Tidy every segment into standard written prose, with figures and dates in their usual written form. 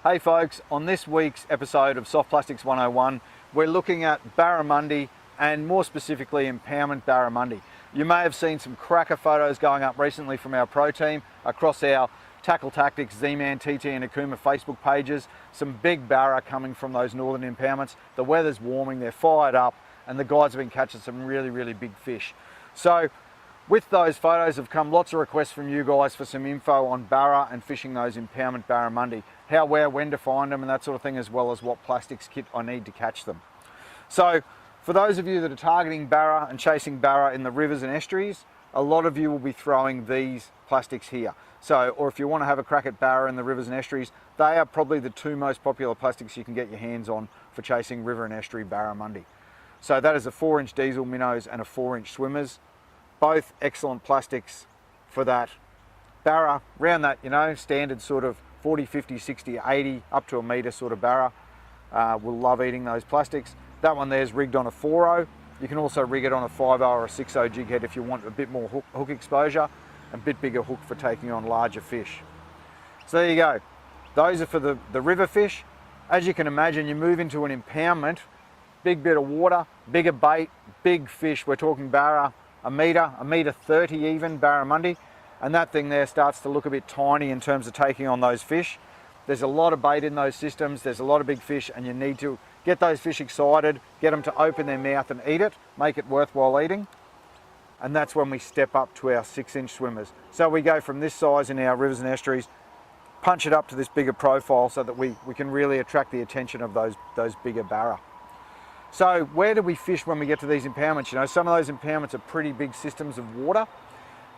Hey folks, on this week's episode of Soft Plastics 101, we're looking at barramundi and more specifically Impoundment Barramundi. You may have seen some cracker photos going up recently from our pro team across our Tackle Tactics, Z-Man, TT and Akuma Facebook pages. Some big barra coming from those northern impoundments. The weather's warming, they're fired up, and the guys have been catching some really big fish. So with those photos have come lots of requests from you guys for some info on barra and fishing those Impoundment Barramundi. How, where, when to find them and that sort of thing, as well as what plastics kit I need to catch them. So for those of you that are targeting barra and chasing barra in the rivers and estuaries, a lot of you will be throwing these plastics here. So, or if you want to have a crack at barra in the rivers and estuaries, they are probably the two most popular plastics you can get your hands on for chasing river and estuary barramundi. So that is a 4-inch diesel minnows and a 4-inch swimmers. Both excellent plastics for that barra, around that, you know, standard sort of 40, 50, 60, 80, up to a metre sort of barra. We'll love eating those plastics. That one there is rigged on a 4.0. You can also rig it on a 5.0 or a 6.0 jig head if you want a bit more hook exposure and a bit bigger hook for taking on larger fish. So there you go. Those are for the river fish. As you can imagine, you move into an impoundment, big bit of water, bigger bait, big fish. We're talking barra, a metre 30 even, barramundi. And that thing there starts to look a bit tiny in terms of taking on those fish. There's a lot of bait in those systems, there's a lot of big fish, and you need to get those fish excited, get them to open their mouth and eat it, make it worthwhile eating. And that's when we step up to our 6-inch swimmers. So we go from this size in our rivers and estuaries, punch it up to this bigger profile so that we can really attract the attention of those bigger barra. So where do we fish when we get to these impoundments? You know, some of those impoundments are pretty big systems of water.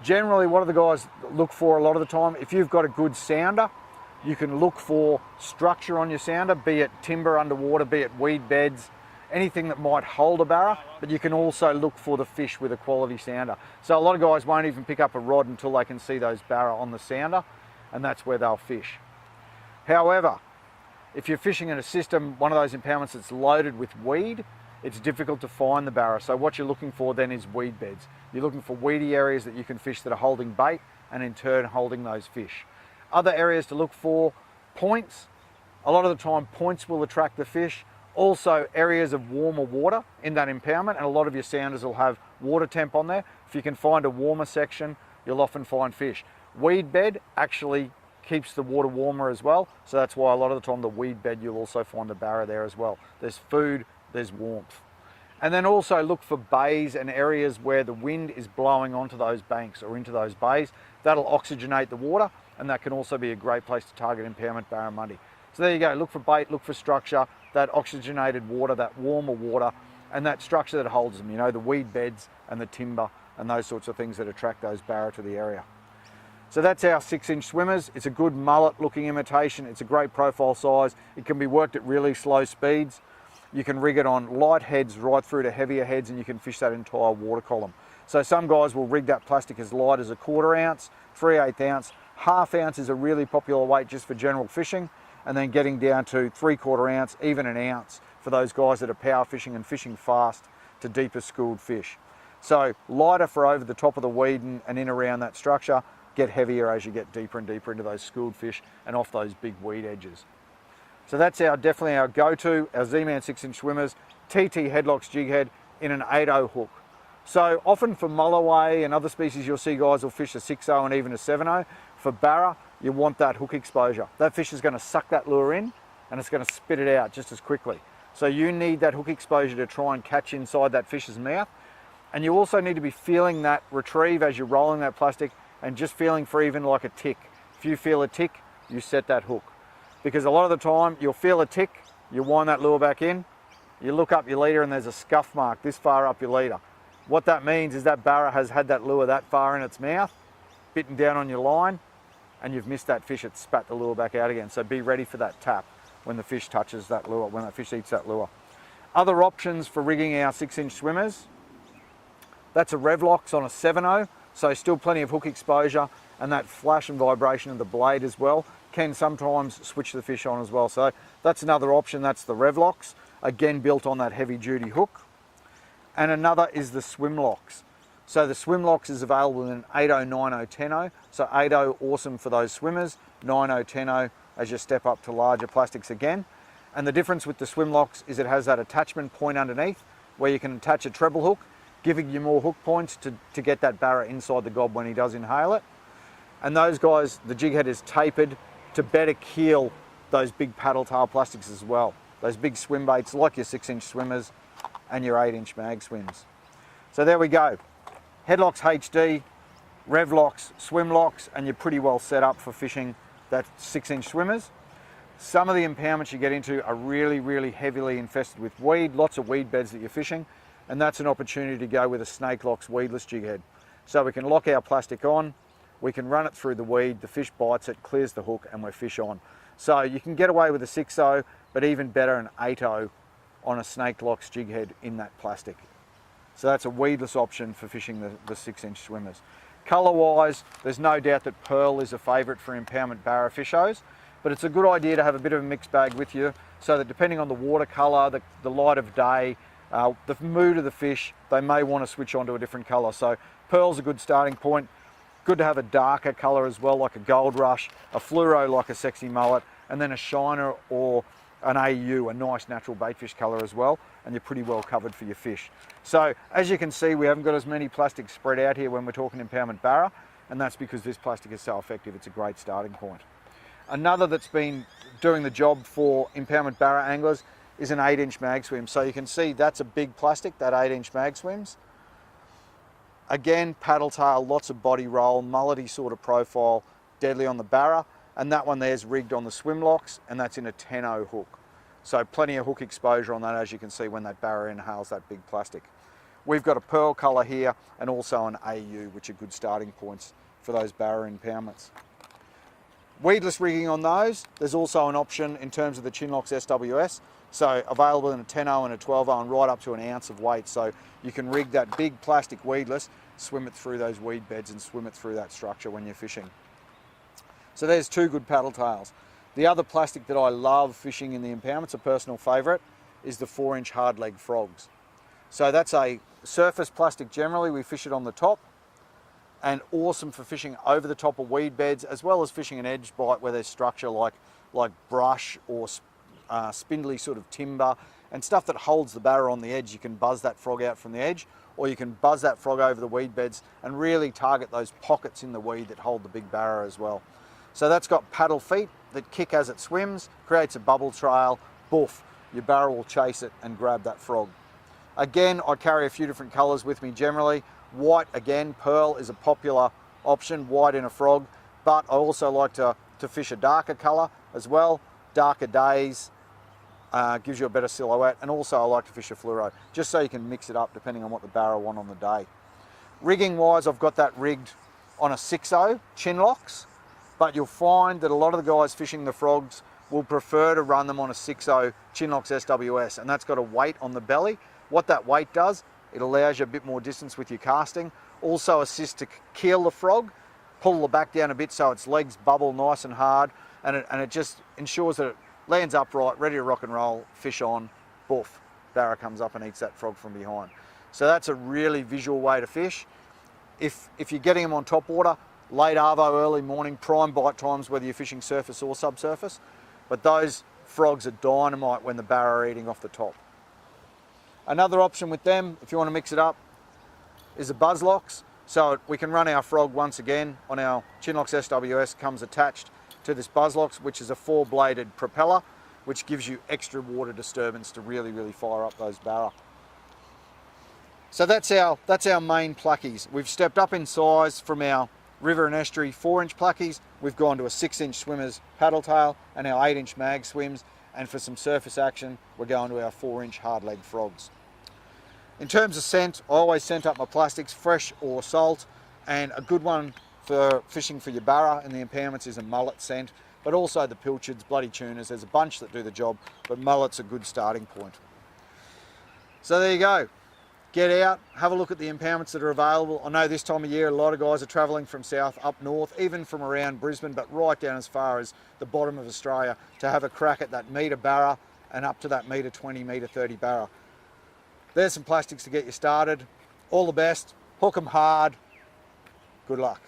Generally, what do the guys look for a lot of the time? If you've got a good sounder, you can look for structure on your sounder, be it timber underwater, be it weed beds, anything that might hold a barra, but you can also look for the fish with a quality sounder. So a lot of guys won't even pick up a rod until they can see those barra on the sounder, and that's where they'll fish. However, if you're fishing in a system, one of those impoundments that's loaded with weed, it's difficult to find the barra. So what you're looking for then is weed beds. You're looking for weedy areas that you can fish that are holding bait and in turn holding those fish. Other areas to look for, points. A lot of the time points will attract the fish. Also areas of warmer water in that impoundment, and a lot of your sounders will have water temp on there. If you can find a warmer section, you'll often find fish. Weed bed actually keeps the water warmer as well, so that's why a lot of the time the weed bed you'll also find the barra there as well. There's food, there's warmth. And then also look for bays and areas where the wind is blowing onto those banks or into those bays. That'll oxygenate the water, and that can also be a great place to target impoundment barramundi. So there you go, look for bait, look for structure, that oxygenated water, that warmer water, and that structure that holds them, you know, the weed beds and the timber and those sorts of things that attract those barra to the area. So that's our 6-inch swimmers. It's a good mullet looking imitation. It's a great profile size. It can be worked at really slow speeds. You can rig it on light heads right through to heavier heads, and you can fish that entire water column. So some guys will rig that plastic as light as a 1/4 ounce, 3/8 ounce. 1/2 ounce is a really popular weight just for general fishing, and then getting down to 3/4 ounce, even an ounce for those guys that are power fishing and fishing fast to deeper schooled fish. So lighter for over the top of the weed and in around that structure, get heavier as you get deeper and deeper into those schooled fish and off those big weed edges. So that's definitely our go-to, our Z-Man 6-inch swimmers, TT headlocks jig head in an 8.0 hook. So often for mulloway and other species, you'll see guys will fish a 6.0 and even a 7.0. For barra, you want that hook exposure. That fish is going to suck that lure in and it's going to spit it out just as quickly. So you need that hook exposure to try and catch inside that fish's mouth. And you also need to be feeling that retrieve as you're rolling that plastic and just feeling for even like a tick. If you feel a tick, you set that hook. Because a lot of the time you'll feel a tick, you wind that lure back in, you look up your leader and there's a scuff mark this far up your leader. What that means is that barra has had that lure that far in its mouth, bitten down on your line, and you've missed that fish, it's spat the lure back out again. So be ready for that tap when the fish touches that lure, when that fish eats that lure. Other options for rigging our 6-inch swimmers, that's a Revlocks on a 7.0, so still plenty of hook exposure, and that flash and vibration of the blade as well can sometimes switch the fish on as well. So that's another option, that's the Revlocks, again built on that heavy duty hook. And another is the Swimlocks. So the Swimlocks is available in an 8.0, 9.0, 10.0. So 8.0 awesome for those swimmers, 9.0, 10.0 as you step up to larger plastics again. And the difference with the swim locks is it has that attachment point underneath where you can attach a treble hook, giving you more hook points to get that barra inside the gob when he does inhale it. And those guys, the jig head is tapered to better keel those big paddle tail plastics as well. Those big swim baits like your 6-inch swimmers and your 8-inch mag swims. So there we go. Headlocks HD, rev locks, swim locks, and you're pretty well set up for fishing that 6-inch swimmers. Some of the impoundments you get into are really, really heavily infested with weed, lots of weed beds that you're fishing, and that's an opportunity to go with a Snake Locks weedless jig head. So we can lock our plastic on, we can run it through the weed, the fish bites it, clears the hook, and we're fish on. So you can get away with a 6.0, but even better an 8.0 on a Snake Locks jig head in that plastic. So that's a weedless option for fishing the 6-inch swimmers. Colour-wise, there's no doubt that pearl is a favourite for impoundment barra fishos, but it's a good idea to have a bit of a mixed bag with you so that depending on the water colour, the light of day, the mood of the fish, they may want to switch on to a different colour. So pearl's a good starting point. Good to have a darker colour as well, like a gold rush, a fluoro like a sexy mullet, and then a shiner or an AU, a nice natural baitfish colour as well, and you're pretty well covered for your fish. So as you can see, we haven't got as many plastics spread out here when we're talking impoundment barra, and that's because this plastic is so effective. It's a great starting point. Another that's been doing the job for impoundment barra anglers is an 8-inch mag swim. So you can see that's a big plastic, that 8-inch mag swims. Again, paddle tail, lots of body roll, mullety sort of profile, deadly on the barra, and that one there's rigged on the swim locks, and that's in a 10.0 hook. So plenty of hook exposure on that, as you can see when that barra inhales that big plastic. We've got a pearl colour here and also an AU, which are good starting points for those barra impoundments. Weedless rigging on those, there's also an option in terms of the Chinlocks SWS, so available in a 10.0 and a 12.0 and right up to an ounce of weight. So you can rig that big plastic weedless, swim it through those weed beds and swim it through that structure when you're fishing. So there's two good paddle tails. The other plastic that I love fishing in the impoundments, a personal favourite, is the 4-inch hard leg frogs. So that's a surface plastic generally, we fish it on the top, and awesome for fishing over the top of weed beds, as well as fishing an edge bite where there's structure like brush or spindly sort of timber and stuff that holds the barra on the edge. You can buzz that frog out from the edge, or you can buzz that frog over the weed beds and really target those pockets in the weed that hold the big barra as well. So that's got paddle feet that kick as it swims, creates a bubble trail, boof, your barra will chase it and grab that frog. Again, I carry a few different colours with me generally. White, again, pearl is a popular option, white in a frog, but I also like to fish a darker colour as well. Darker days gives you a better silhouette, and also I like to fish a fluoro, just so you can mix it up depending on what the barra want on the day. Rigging wise, I've got that rigged on a 6.0 Chinlocks, but you'll find that a lot of the guys fishing the frogs will prefer to run them on a 6.0 Chinlocks SWS, and that's got a weight on the belly. What that weight does, it allows you a bit more distance with your casting, also assists to keel the frog, pull the back down a bit so its legs bubble nice and hard, and it just ensures that it lands upright, ready to rock and roll, fish on, boof, barra comes up and eats that frog from behind. So that's a really visual way to fish. If you're getting them on top water, late arvo, early morning, prime bite times, whether you're fishing surface or subsurface, but those frogs are dynamite when the barra are eating off the top. Another option with them, if you want to mix it up, is the Buzzlocks. So we can run our frog once again on our Chinlocks SWS, comes attached to this Buzzlocks, which is a 4-bladed propeller, which gives you extra water disturbance to really, really fire up those barra. So that's our main pluckies. We've stepped up in size from our river and estuary 4-inch pluckies. We've gone to a 6-inch swimmer's paddle tail and our 8-inch mag swims. And for some surface action, we're going to our 4-inch hard leg frogs. In terms of scent, I always scent up my plastics, fresh or salt, and a good one for fishing for your barra in the impoundments is a mullet scent, but also the pilchards, bloody tunas. There's a bunch that do the job, but mullet's a good starting point. So there you go. Get out, have a look at the impoundments that are available. I know this time of year, a lot of guys are travelling from south up north, even from around Brisbane, but right down as far as the bottom of Australia to have a crack at that metre barra and up to that metre 20, metre 30 barra. There's some plastics to get you started. All the best, hook 'em hard, good luck.